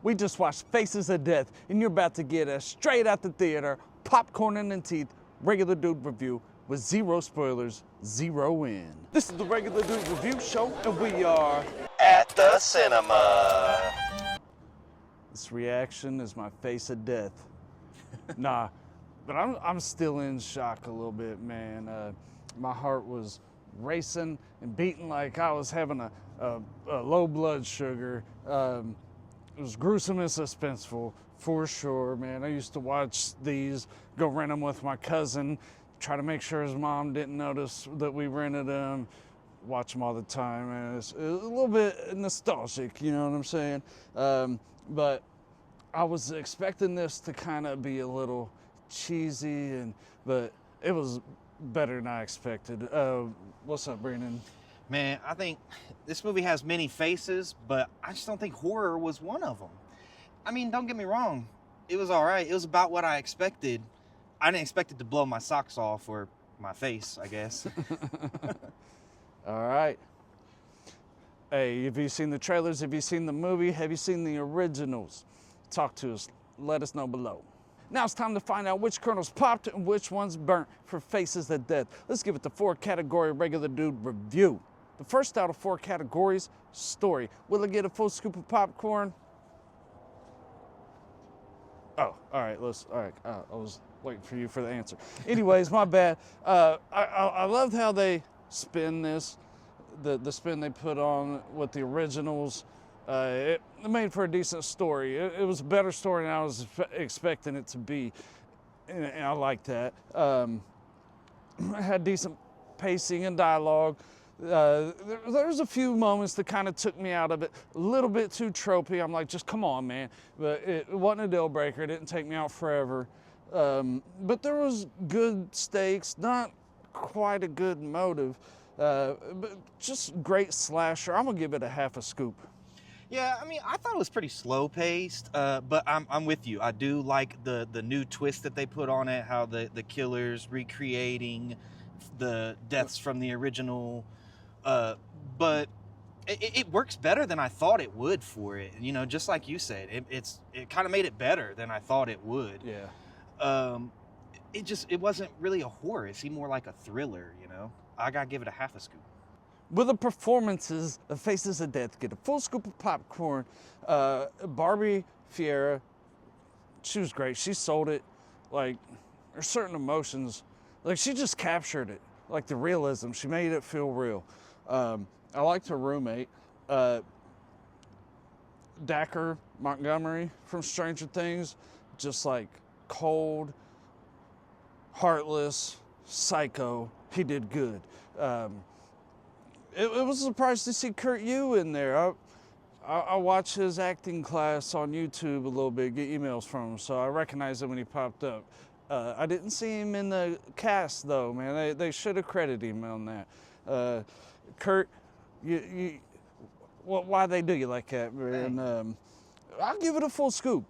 We just watched Faces of Death, and you're about to get a straight out the theater, popcorn in the teeth, regular dude review with zero spoilers, zero in. This is the Regular Dude Review Show, and we are at the cinema. This reaction is my face of death. Nah, but I'm still in shock a little bit, man. My heart was racing and beating like I was having a low blood sugar. It was gruesome and suspenseful, for sure, man. I used to watch these, go rent them with my cousin, try to make sure his mom didn't notice that we rented them, watch them all the time, and it's a little bit nostalgic, you know what I'm saying? But I was expecting this to kind of be a little cheesy, but it was better than I expected. What's up, Brandon? Man, I think this movie has many faces, but I just don't think horror was one of them. I mean, don't get me wrong. It was all right. It was about what I expected. I didn't expect it to blow my socks off or my face, I guess. All right. Hey, have you seen the trailers? Have you seen the movie? Have you seen the originals? Talk to us. Let us know below. Now it's time to find out which kernels popped and which ones burnt for Faces of Death. Let's give it the 4-category Regular Dude review. The first out of 4 categories, story. Will it get a full scoop of popcorn? Oh, all right, I was waiting for you for the answer. Anyways, my bad. I loved how they spin this, the spin they put on with the originals. It made for a decent story. It was a better story than I was expecting it to be, and I like that. It had decent pacing and dialogue. There's a few moments that kind of took me out of it. A little bit too tropey. I'm like, just come on, man. But it wasn't a deal breaker. It didn't take me out forever. But there was good stakes, not quite a good motive, but just great slasher. I'm gonna give it a half a scoop. Yeah, I mean, I thought it was pretty slow paced, but I'm with you. I do like the new twist that they put on it, how the killer's recreating the deaths from the original. But it works better than I thought it would for it. You know, just like you said, it kind of made it better than I thought it would. Yeah. It wasn't really a horror. It seemed more like a thriller. You know, I gotta give it a half a scoop. With the performances of Faces of Death, get a full scoop of popcorn. Barbie Fiera, she was great. She sold it. Like, there's certain emotions. Like, she just captured it. Like, the realism. She made it feel real. I liked her roommate. Dacker Montgomery from Stranger Things. Just like cold, heartless, psycho. He did good. It was a surprise to see Kurt Yu in there. I watched his acting class on YouTube a little bit, get emails from him, so I recognized him when he popped up. I didn't see him in the cast though, man. They should have credited him on that. Kurt, why they do you like that, man? I'll give it a full scoop.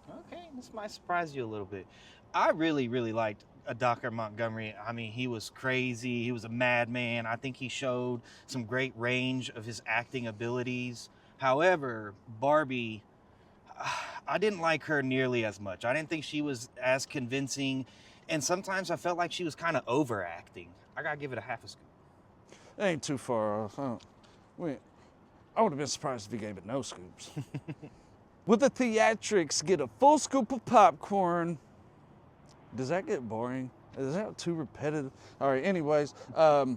Okay, this might surprise you a little bit. I really, really liked Dr. Montgomery. I mean, he was crazy. He was a madman. I think he showed some great range of his acting abilities. However, Barbie, I didn't like her nearly as much. I didn't think she was as convincing, and sometimes I felt like she was kind of overacting. I gotta give it a half a scoop. It ain't too far off. I would have been surprised if he gave it no scoops. With the Theatrics, get a full scoop of popcorn. Does that get boring? Is that too repetitive? All right, anyways, I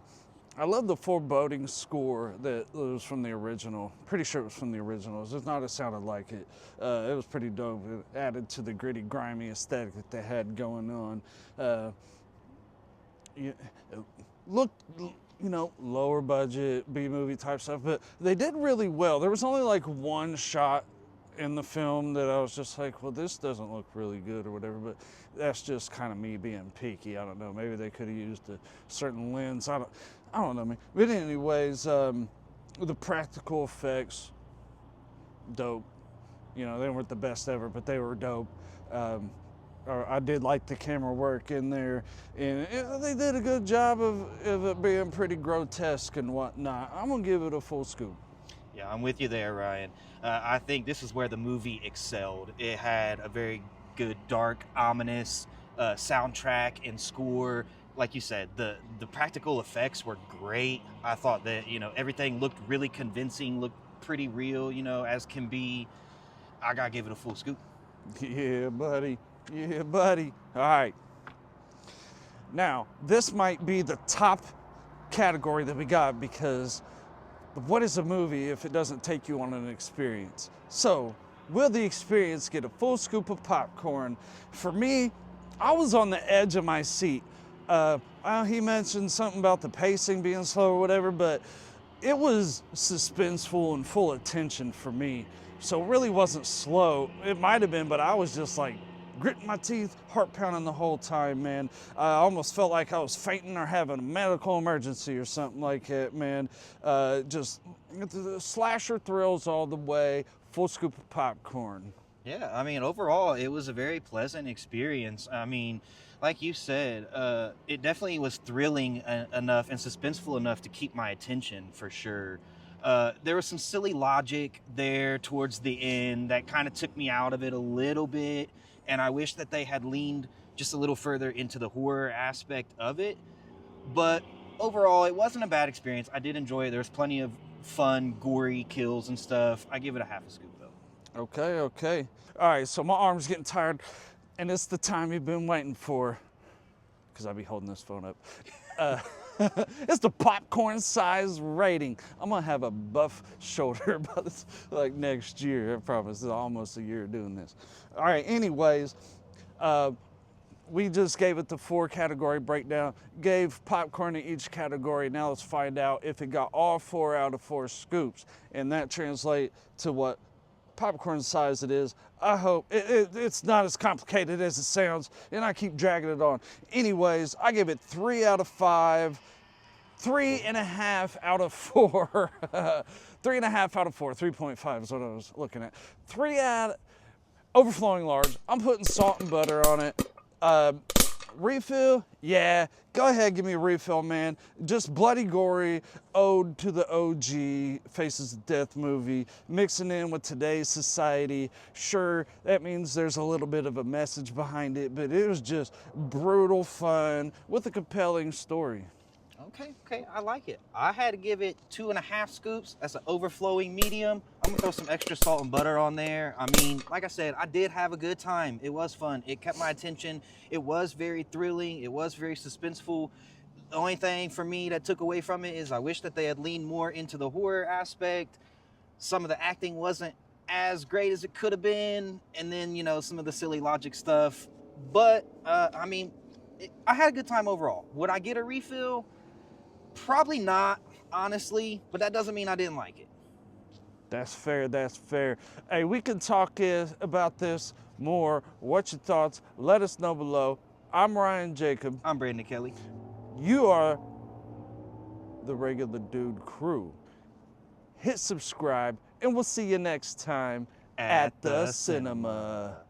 love the foreboding score that was from the original. Pretty sure it was from the originals. If not, it sounded like it. It was pretty dope. It added to the gritty, grimy aesthetic that they had going on. It looked, you know, lower budget, B-movie type stuff, but they did really well. There was only like one shot in the film that I was just like, well, this doesn't look really good or whatever, but that's just kind of me being picky. I don't know. Maybe they could have used a certain lens. I don't know, man. But anyways, the practical effects, dope. You know, they weren't the best ever, but they were dope. I did like the camera work in there, and they did a good job of it being pretty grotesque and whatnot. I'm gonna give it a full scoop. Yeah, I'm with you there, Ryan. I think this is where the movie excelled. It had a very good, dark, ominous soundtrack and score. Like you said, the practical effects were great. I thought that everything looked really convincing, looked pretty real, as can be. I gotta give it a full scoop. Yeah, buddy. Yeah, buddy. All right. Now, this might be the top category that we got because what is a movie if it doesn't take you on an experience? So, will the experience get a full scoop of popcorn? For me, I was on the edge of my seat. He mentioned something about the pacing being slow or whatever, but it was suspenseful and full of tension for me. So it really wasn't slow. It might have been, but I was just like gritting my teeth, heart pounding the whole time, man. I almost felt like I was fainting or having a medical emergency or something like that, man. Just the slasher thrills all the way, full scoop of popcorn. Yeah, I mean, overall, it was a very pleasant experience. I mean, like you said, it definitely was thrilling enough and suspenseful enough to keep my attention for sure. There was some silly logic there towards the end that kind of took me out of it a little bit, and I wish that they had leaned just a little further into the horror aspect of it. But overall, it wasn't a bad experience. I did enjoy it. There was plenty of fun, gory kills and stuff. I give it a half a scoop, though. Okay, okay. All right, so my arm's getting tired, and it's the time you've been waiting for, because I'll be holding this phone up. It's the popcorn size rating. I'm gonna have a buff shoulder by this, like next year. I promise. It's almost a year doing this. All right. Anyways, we just gave it the 4 category breakdown. Gave popcorn in each category. Now let's find out if it got all 4 out of 4 scoops, and that translates to what popcorn size it is. I hope it's not as complicated as it sounds, and I keep dragging it on. Anyways, I give it 3 out of 5, 3.5 out of 4, 3.5 out of 4, 3.5 is what I was looking at. 3 out, overflowing large. I'm putting salt and butter on it. Refill, yeah, go ahead, give me a refill, man. Just bloody gory, ode to the OG Faces of Death movie, mixing in with today's society. Sure, that means there's a little bit of a message behind it, but it was just brutal fun with a compelling story. Okay, I like it. I had to give it 2.5 scoops. That's an overflowing medium. I'm gonna throw some extra salt and butter on there. I mean, like I said, I did have a good time. It was fun. It kept my attention. It was very thrilling. It was very suspenseful. The only thing for me that took away from it is I wish that they had leaned more into the horror aspect. Some of the acting wasn't as great as it could have been, and then some of the silly logic stuff. But I mean, I had a good time overall. Would I get a refill? Probably not, honestly, but that doesn't mean I didn't like it. That's fair, that's fair. Hey, we can talk about this more. What's your thoughts? Let us know below. I'm Ryan Jacob. I'm Brandon Kelly. You are the Regular Dude crew. Hit subscribe, and we'll see you next time at the cinema.